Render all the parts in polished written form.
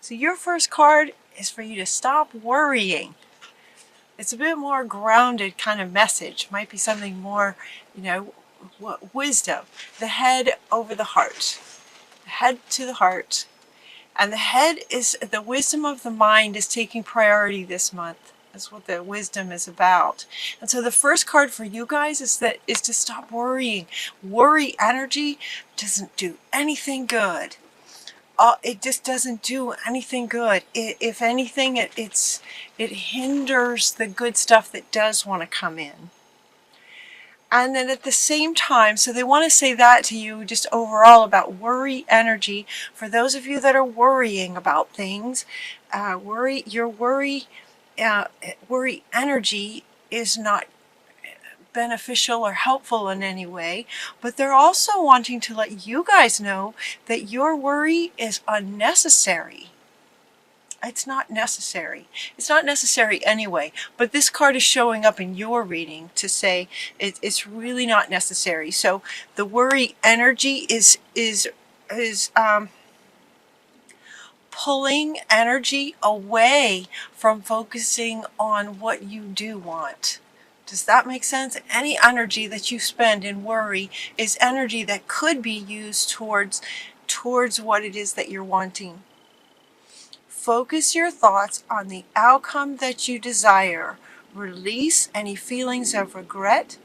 So your first card is for you to stop worrying. It's a bit more grounded kind of message. Might be something more, you know, wisdom. The head over the heart. The head to the heart. And the head is, the wisdom of the mind is taking priority this month. That's what the wisdom is about. And so the first card for you guys is to stop worrying. Worry energy doesn't do anything good. It just doesn't do anything good. If anything, it hinders the good stuff that does want to come in. And then at the same time, so they want to say that to you just overall about worry energy. For those of you that are worrying about things, worry energy is not beneficial or helpful in any way, but they're also wanting to let you guys know that your worry is unnecessary. It's not necessary. It's not necessary anyway, but this card is showing up in your reading to say it's really not necessary. So the worry energy is pulling energy away from focusing on what you do want. Does that make sense? Any energy that you spend in worry is energy that could be used towards what it is that you're wanting. Focus your thoughts on the outcome that you desire. Release any feelings of regret,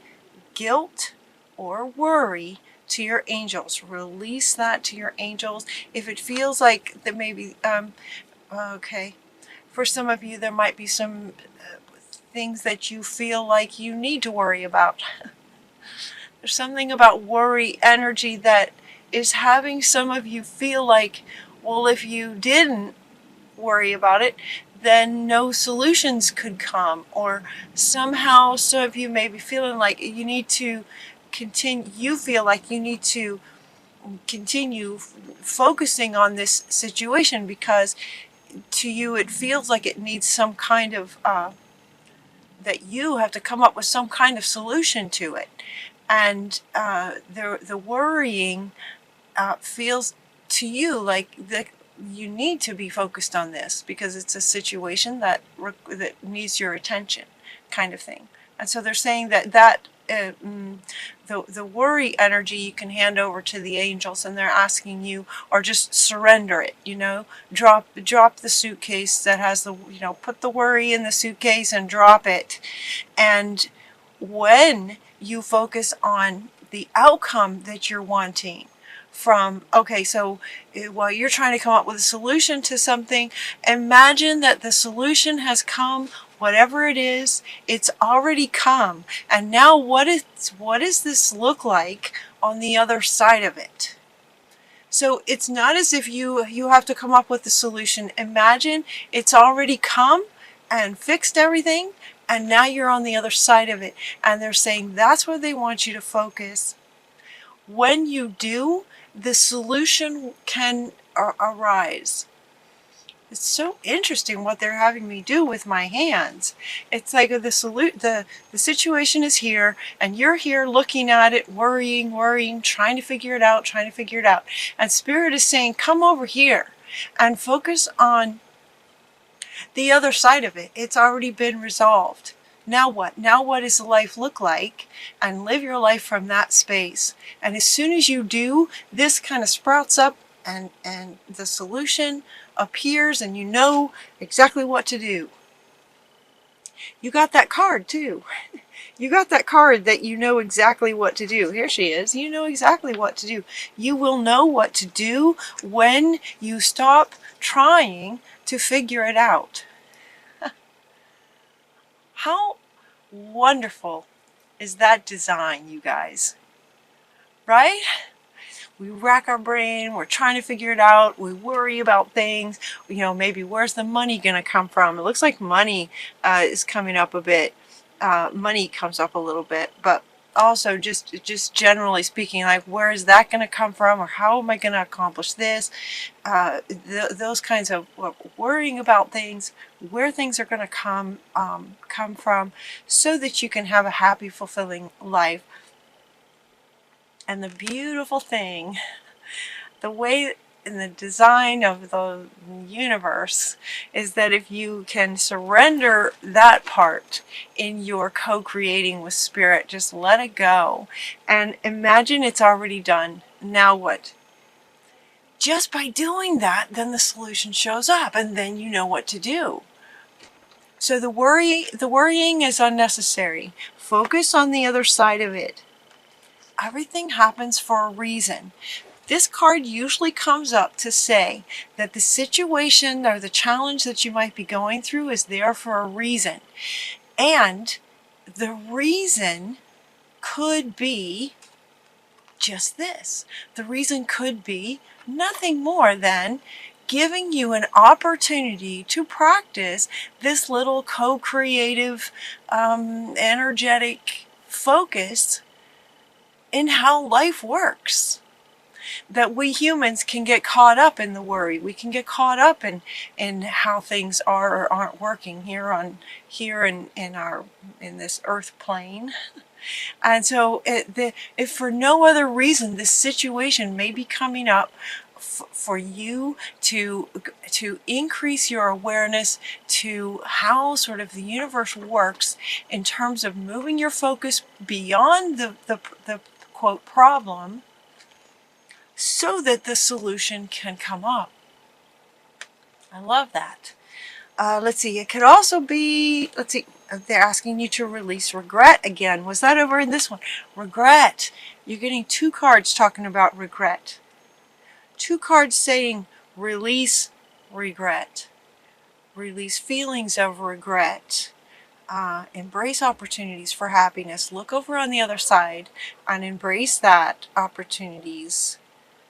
guilt, or worry to your angels. Release that to your angels. If it feels like that maybe, okay, for some of you there might be some things that you feel like you need to worry about. There's something about worry energy that is having some of you feel like, well, if you didn't worry about it, then no solutions could come, or somehow some of you may be feeling like you need to continue focusing on this situation because to you it feels like it needs some kind of that you have to come up with some kind of solution to it. And the worrying feels to you like you need to be focused on this because it's a situation that needs your attention, kind of thing. And so they're saying that the worry energy you can hand over to the angels, and they're asking you, or just surrender it, drop the suitcase that has the, put the worry in the suitcase and drop it. And when you focus on the outcome that you're wanting from, okay, so while you're trying to come up with a solution to something, imagine that the solution has come. Whatever it is, it's already come. And now what does this look like on the other side of it? So it's not as if you have to come up with the solution. Imagine it's already come and fixed everything, and now you're on the other side of it. And they're saying that's where they want you to focus. When you do, the solution can arise. It's so interesting what they're having me do with my hands. It's like the situation is here, and you're here looking at it, worrying, trying to figure it out. And Spirit is saying, come over here and focus on the other side of it. It's already been resolved. Now what? Now what does life look like? And live your life from that space. And as soon as you do, this kind of sprouts up and the solution appears, and you know exactly what to do. You got that card too. You got that card that you know exactly what to do. Here she is. You know exactly what to do. You will know what to do when you stop trying to figure it out. How wonderful is that design, you guys? Right? We rack our brain, we're trying to figure it out, we worry about things, maybe where's the money going to come from? It looks like money is coming up a bit. Money comes up a little bit, but also just generally speaking, like where is that going to come from, or how am I going to accomplish this? Those kinds of worrying about things, where things are going to come from, so that you can have a happy, fulfilling life. And the beautiful thing, the way in the design of the universe is that if you can surrender that part in your co-creating with spirit, just let it go and imagine it's already done. Now what? Just by doing that, then the solution shows up and then you know what to do. So the worrying is unnecessary. Focus on the other side of it. Everything happens for a reason. This card usually comes up to say that the situation or the challenge that you might be going through is there for a reason. And the reason could be just this. The reason could be nothing more than giving you an opportunity to practice this little co-creative, energetic focus in how life works. That we humans can get caught up in the worry. We can get caught up in how things are or aren't working here in this earth plane. And so if for no other reason this situation may be coming up for you to increase your awareness to how sort of the universe works in terms of moving your focus beyond the quote problem, so that the solution can come up. I love that. Let's see, it could also be, let's see, they're asking you to release regret again. Was that over in this one? Regret. You're getting 2 cards talking about regret. 2 cards saying release regret. Release feelings of regret. Embrace opportunities for happiness. Look over on the other side and embrace that opportunities.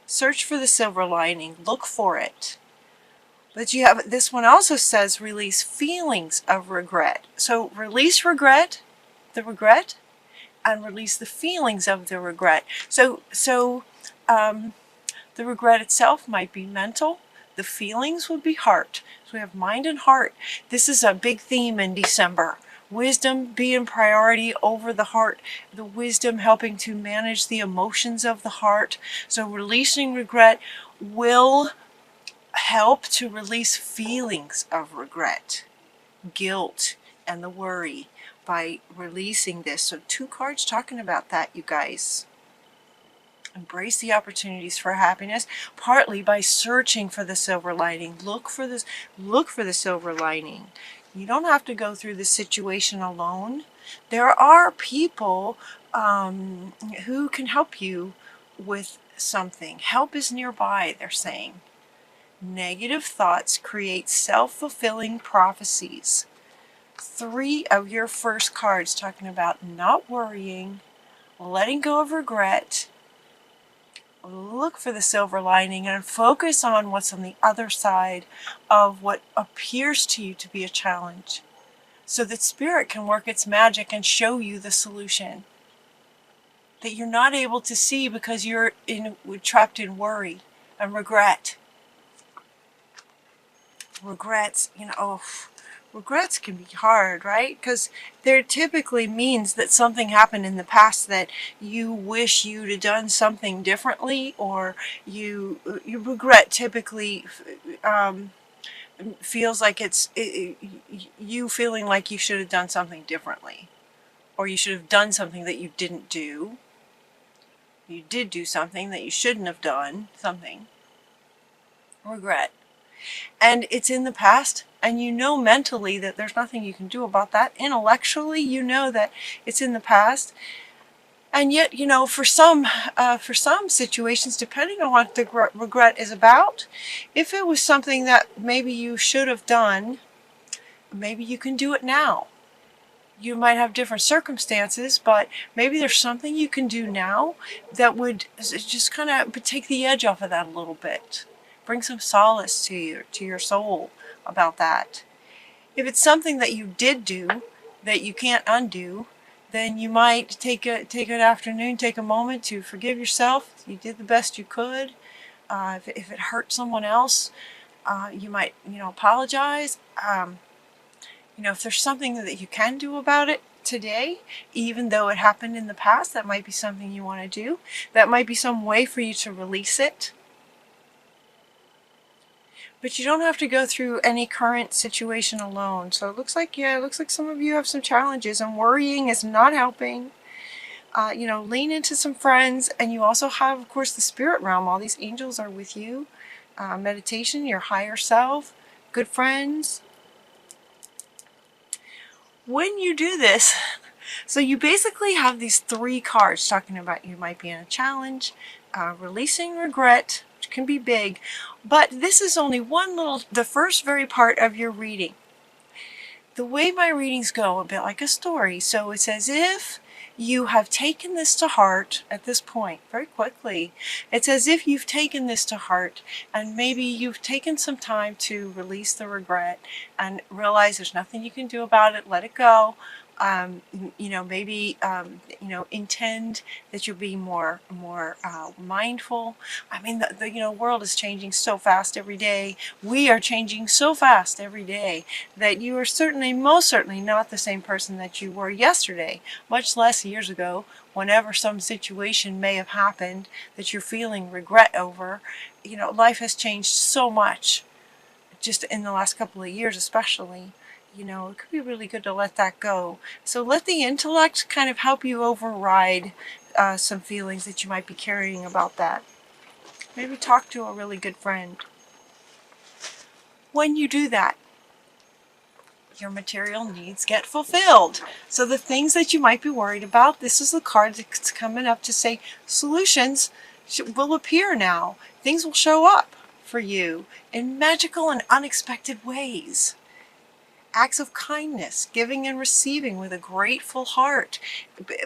Search for the silver lining. Look for it. But you have, this one also says release feelings of regret. So release regret, the regret, and release the feelings of the regret. So the regret itself might be mental. The feelings would be heart. So we have mind and heart. This is a big theme in December. Wisdom being priority over the heart. The wisdom helping to manage the emotions of the heart. So releasing regret will help to release feelings of regret, guilt, and the worry by releasing this. So 2 cards talking about that, you guys. Embrace the opportunities for happiness, partly by searching for the silver lining. Look for the silver lining. You don't have to go through this situation alone. There are people who can help you with something. Help is nearby, they're saying. Negative thoughts create self-fulfilling prophecies. 3 of your first cards talking about not worrying, letting go of regret. Look for the silver lining and focus on what's on the other side of what appears to you to be a challenge, so that spirit can work its magic and show you the solution that you're not able to see because you're trapped in worry and regret. Regrets, regrets can be hard, right? Because there typically means that something happened in the past that you wish you'd have done something differently, or you regret typically feels like it's you feeling like you should have done something differently, or you should have done something that you didn't do. You did do something that you shouldn't have done, something. Regret. And it's in the past, and you know mentally that there's nothing you can do about that. Intellectually, you know that it's in the past. And yet, for some situations, depending on what the regret is about, if it was something that maybe you should have done, maybe you can do it now. You might have different circumstances, but maybe there's something you can do now that would just kind of take the edge off of that a little bit. Bring some solace to your soul about that. If it's something that you did do that you can't undo, then you might take an afternoon, take a moment to forgive yourself. You did the best you could. If it hurt someone else, you might apologize. If there's something that you can do about it today, even though it happened in the past, that might be something you want to do. That might be some way for you to release it. But you don't have to go through any current situation alone. So it looks like, yeah, it looks like some of you have some challenges, and worrying is not helping. Lean into some friends, and you also have, of course, the spirit realm. All these angels are with you. Meditation, your higher self, good friends. When you do this, so you basically have these 3 cards talking about you might be in a challenge, releasing regret, which can be big, but this is only the first very part of your reading. The way my readings go, a bit like a story, so it's as if you have taken this to heart at this point, very quickly. It's as if you've taken this to heart, and maybe you've taken some time to release the regret and realize there's nothing you can do about it, let it go. Maybe intend that you'll be more mindful. I mean, the world is changing so fast every day. We are changing so fast every day that you are most certainly not the same person that you were yesterday, much less years ago, whenever some situation may have happened that you're feeling regret over. Life has changed so much just in the last couple of years, especially. It could be really good to let that go. So let the intellect kind of help you override some feelings that you might be carrying about that. Maybe talk to a really good friend. When you do that, your material needs get fulfilled. So the things that you might be worried about, this is the card that's coming up to say solutions will appear now. Things will show up for you in magical and unexpected ways. Acts of kindness, giving and receiving with a grateful heart.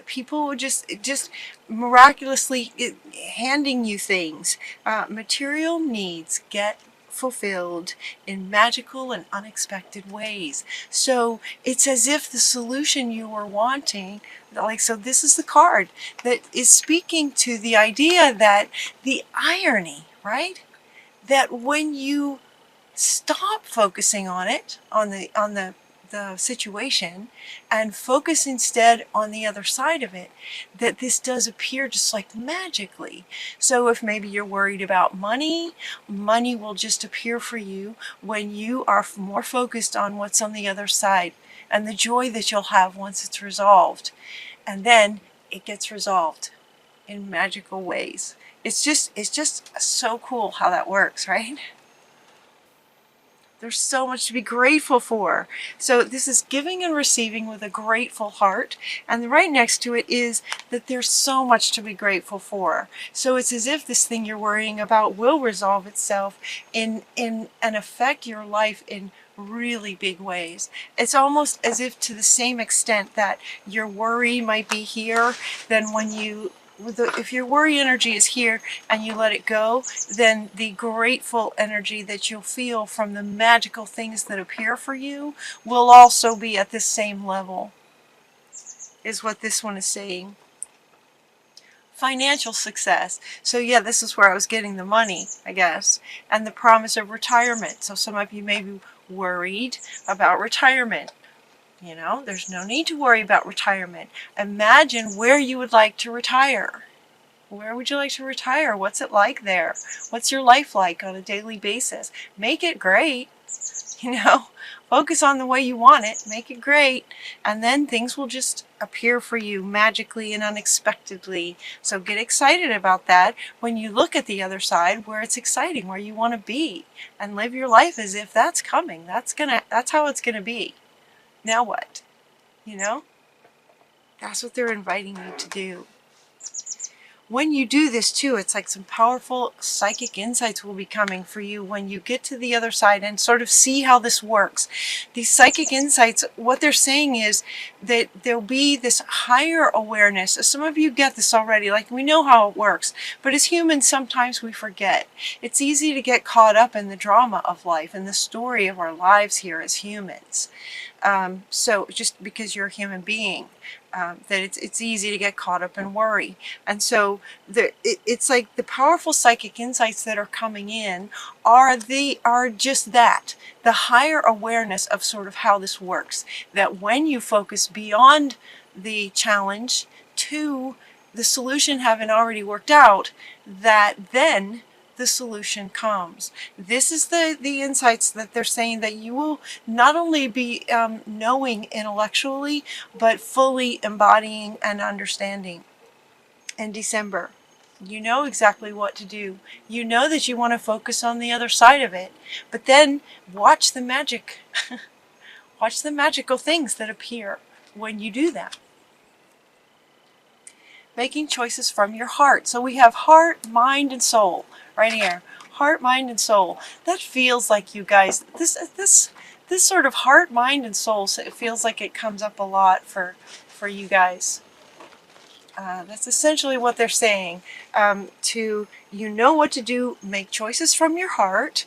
People would just miraculously handing you things. Material needs get fulfilled in magical and unexpected ways. So it's as if the solution you were wanting, so this is the card that is speaking to the idea that the irony, right? That when you stop focusing on it, on the situation, and focus instead on the other side of it, that this does appear just like magically. So if maybe you're worried about money will just appear for you when you are more focused on what's on the other side and the joy that you'll have once it's resolved. And then it gets resolved in magical ways. It's just so cool how that works, right? There's so much to be grateful for. So this is giving and receiving with a grateful heart. And right next to it is that there's so much to be grateful for. So it's as if this thing you're worrying about will resolve itself and affect your life in really big ways. It's almost as if to the same extent that your worry might be here, then if your worry energy is here and you let it go, then the grateful energy that you'll feel from the magical things that appear for you will also be at the same level, is what this one is saying. Financial success. So yeah, this is where I was getting the money, I guess, and the promise of retirement. So some of you may be worried about retirement. There's no need to worry about retirement. Imagine where you would like to retire. Where would you like to retire? What's it like there? What's your life like on a daily basis? Make it great. Focus on the way you want it. Make it great. And then things will just appear for you magically and unexpectedly. So get excited about that when you look at the other side where it's exciting, where you want to be, and live your life as if that's coming. That's how it's going to be. Now what? That's what they're inviting you to do. When you do this too, it's like some powerful psychic insights will be coming for you when you get to the other side and sort of see how this works. These psychic insights, what they're saying is that there'll be this higher awareness. Some of you get this already, like we know how it works, but as humans sometimes we forget. It's easy to get caught up in the drama of life and the story of our lives here as humans. So just because you're a human being, that it's easy to get caught up in worry. And so it's like the powerful psychic insights that are coming in are just that, the higher awareness of sort of how this works. That when you focus beyond the challenge to the solution having already worked out, that then the solution comes. This is the insights that they're saying, that you will not only be knowing intellectually, but fully embodying and understanding in December. You know exactly what to do. You know that you want to focus on the other side of it. But then watch the magic. Watch the magical things that appear when you do that. Making choices from your heart. So we have heart, mind, and soul right here. Heart, mind, and soul. That feels like, you guys, this sort of heart, mind, and soul, so it feels like it comes up a lot for you guys. That's essentially what they're saying. You know what to do, make choices from your heart.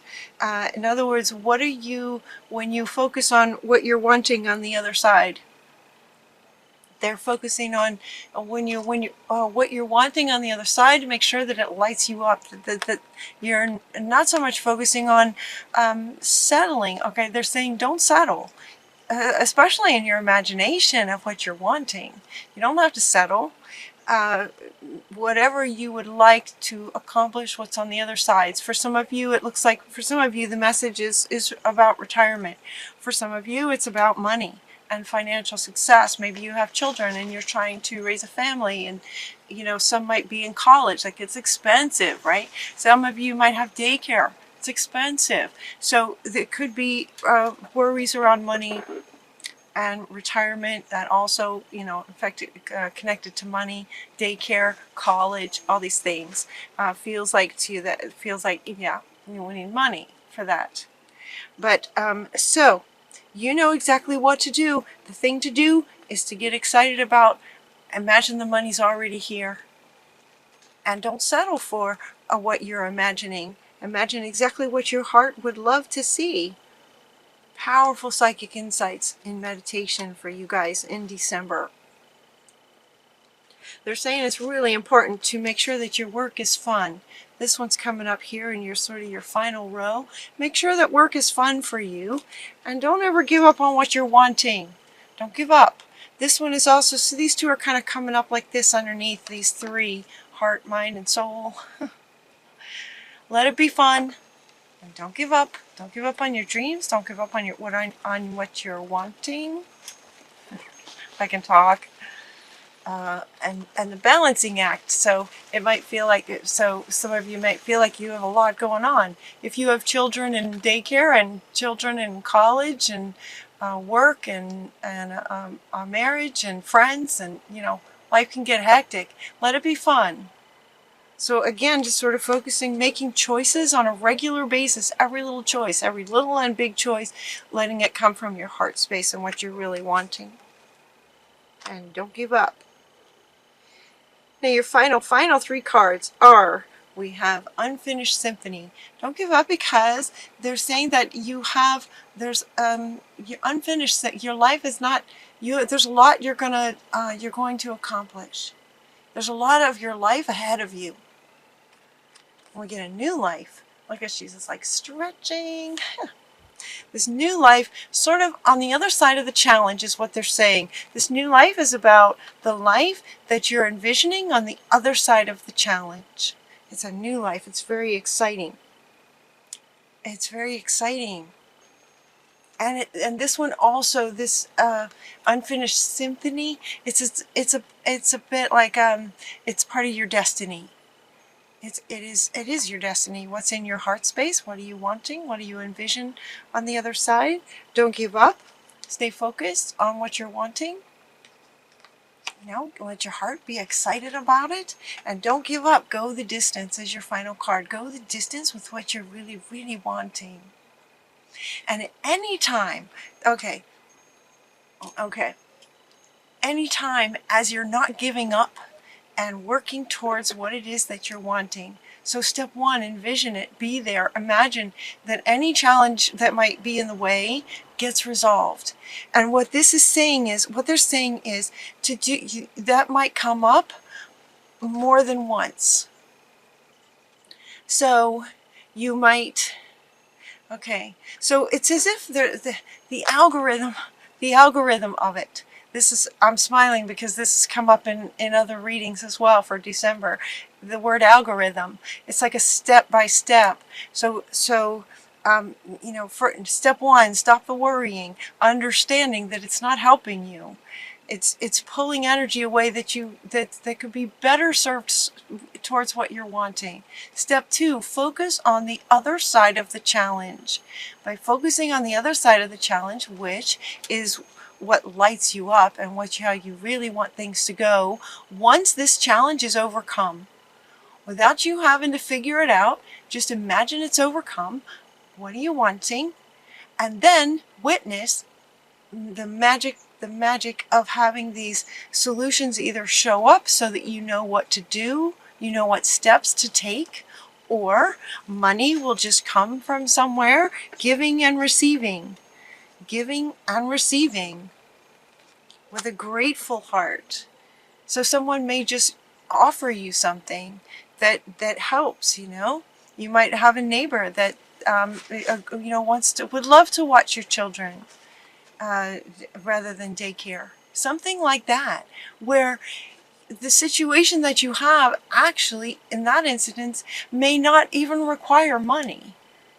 In other words, what are you, when you focus on what you're wanting on the other side? They're focusing on what you're wanting on the other side, to make sure that it lights you up, that you're not so much focusing on settling. Okay, they're saying don't settle, especially in your imagination of what you're wanting. You don't have to settle. Whatever you would like to accomplish, what's on the other sides. For some of you, it looks like, for some of you, the message is about retirement. For some of you, it's about money and financial success. Maybe you have children and you're trying to raise a family, and some might be in college. Like, it's expensive, right? Some of you might have daycare. It's expensive. So there could be worries around money and retirement that also, connected to money, daycare, college, all these things. Feels like to you that it feels like, yeah, we need money for that. But so you know exactly what to do. The thing to do is to get excited about, imagine the money's already here. And don't settle for what you're imagining. Imagine exactly what your heart would love to see. Powerful psychic insights in meditation for you guys in December. They're saying it's really important to make sure that your work is fun. This one's coming up here in your sort of your final row. Make sure that work is fun for you, and don't ever give up on what you're wanting. Don't give up. This one is also, so these two are kind of coming up like this underneath these three, heart, mind, and soul. Let it be fun. And don't give up. Don't give up on your dreams. Don't give up on what you're wanting. If I can talk. And the balancing act. So it might feel like, so some of you might feel like you have a lot going on. If you have children in daycare and children in college and work and a marriage and friends, and life can get hectic. Let it be fun. So again, just sort of focusing, making choices on a regular basis, every little choice, every little and big choice, letting it come from your heart space and what you're really wanting. And don't give up. Now your final three cards are, we have Unfinished Symphony. Don't give up, because they're saying that you're unfinished, that your life is not, there's a lot you're going to accomplish. There's a lot of your life ahead of you. We get a new life. Look at Jesus, like stretching. This new life, sort of on the other side of the challenge, is what they're saying. This new life is about the life that you're envisioning on the other side of the challenge. It's a new life. It's very exciting. It's very exciting. And this one also, this Unfinished Symphony, it's a bit like it's part of your destiny. It is your destiny. What's in your heart space? What are you wanting? What do you envision on the other side? Don't give up. Stay focused on what you're wanting. Let your heart be excited about it. And don't give up. Go the distance is your final card. Go the distance with what you're really, really wanting. And at any time, okay, anytime as you're not giving up and working towards what it is that you're wanting. So step one, envision it, be there, imagine that any challenge that might be in the way gets resolved. And what they're saying is to do that might come up more than once. So you might, so it's as if the algorithm of it, I'm smiling because this has come up in other readings as well for December. The word algorithm. It's like a step by step. So you know, for step one, stop the worrying, understanding that it's not helping you. It's pulling energy away that could be better served towards what you're wanting. Step two, focus on the other side of the challenge. By focusing on the other side of the challenge, which is what lights you up and how you really want things to go, once this challenge is overcome, without you having to figure it out, just imagine it's overcome. What are you wanting? And then witness the magic of having these solutions either show up so that you know what to do, you know what steps to take, or money will just come from somewhere, giving and receiving with a grateful heart. So someone may just offer you something that helps, you know. You might have a neighbor that you know, would love to watch your children rather than daycare. Something like that, where the situation that you have actually, in that instance, may not even require money.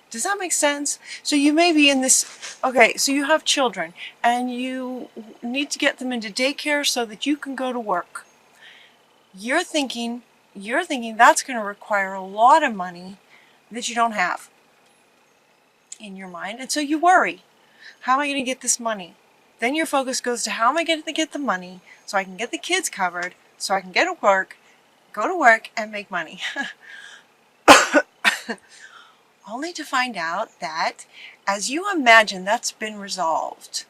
Does that make sense? So you may be in this, okay, so you have children and you need to get them into daycare so that you can go to work. You're thinking that's going to require a lot of money that you don't have in your mind. And so you worry, how am I going to get this money? Then your focus goes to how am I going to get the money so I can get the kids covered, so I can go to work and make money. Only to find out that as you imagine that's been resolved,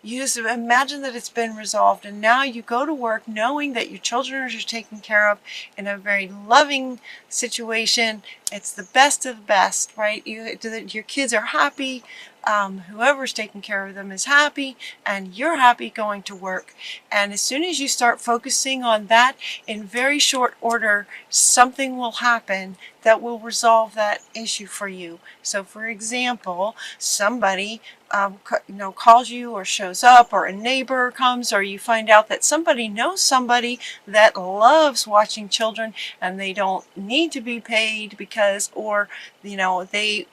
you just imagine that it's been resolved, and now you go to work knowing that your children are taken care of in a very loving situation. It's the best of the best, right? Your kids are happy. Whoever's taking care of them is happy, and you're happy going to work. And as soon as you start focusing on that, in very short order, something will happen that will resolve that issue for you. So for example, somebody calls you or shows up, or a neighbor comes, or you find out that somebody knows somebody that loves watching children and they don't need to be paid because, or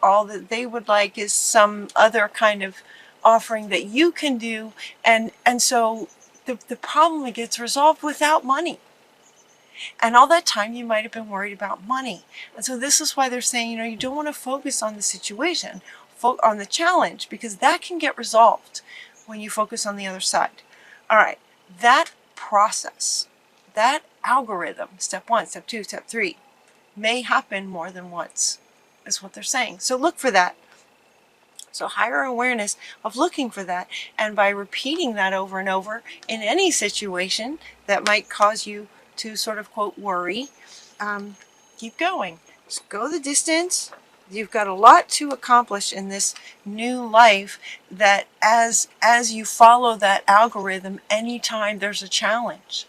all that they would like is some other kind of offering that you can do, and so the problem gets resolved without money. And all that time you might have been worried about money. And so this is why they're saying, you don't want to focus on the situation, on the challenge, because that can get resolved when you focus on the other side. All right, that process, that algorithm, step one, step two, step three, may happen more than once, is what they're saying. So look for that. So higher awareness of looking for that, and by repeating that over and over in any situation that might cause you to sort of quote worry, keep going. Just go the distance. You've got a lot to accomplish in this new life, that as you follow that algorithm, anytime there's a challenge,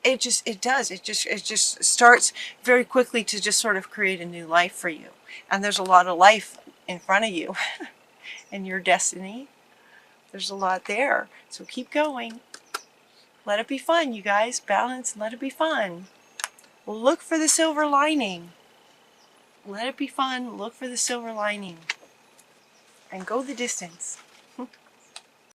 it just starts very quickly to just sort of create a new life for you. And there's a lot of life in front of you in your destiny. There's a lot there. So keep going. Let it be fun, you guys. Balance and let it be fun. Look for the silver lining. Let it be fun. Look for the silver lining. And go the distance.